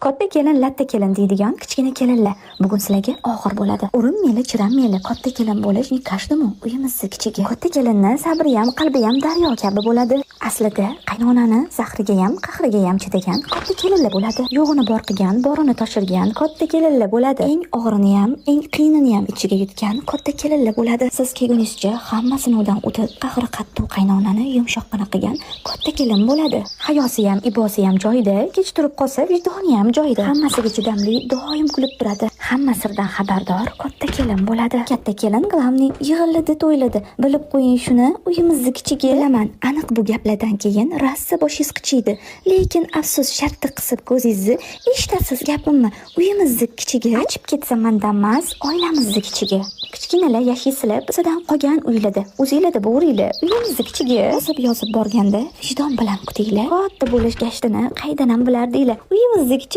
katta kelin latta kelin deydigan kichkina kelinlar bugun sizlarga og'ir bo'ladi. Urinmayli, chiranmayli, katta kelin bo'lish kashdimi uyimizni kichigi. Katta kelinni sabri ham, qalbi ham daryo kabi bo'ladi. Aslida qaynonani zahriga ham, qahriga ham chidagan katta kelinlar bo'ladi. Yo'g'ini bor qilgan, borini toshirgan katta kelinlar bo'ladi. Eng og'irini ham, eng qiyinini ham ichiga yutgan katta kelinlar bo'ladi. Siz kelgunizcha hamma sinovdan o'tib, qahri qattiq qaynonani yumshoqqina qilgan katta kelin bo'ladi. Hayosi ham, ibosi ham joyida, kech turib qolsa vijdoni ham joyida. Hammasiga chidamli, doim kulib turadi. Hamma sirdan xabardor katta kelin bo'ladi. Katta kelin glavniy yig'iladi, to'yladi. Bilib qo'ying shuni, uyimizni kichigi. Bilaman, aniq bu gaplardan keyin rassa boshingiz qichiydi. Lekin afsus, shartta qisib ko'zingizni eshitasiz gapimni. Uyimizni kichigi. Achib ketsa mendan emas, oilamizni kichigi. Kichkinalar yashaysizlar, bizdan qolgan uylarda. O'zingizlarda bo'ringlar. Uyimizni kichigi. Yozib borganda vijdon bilan kutinglar. Katta bo'lish gashtini qaydan ham bilardinglar. Uyimizni kichigi.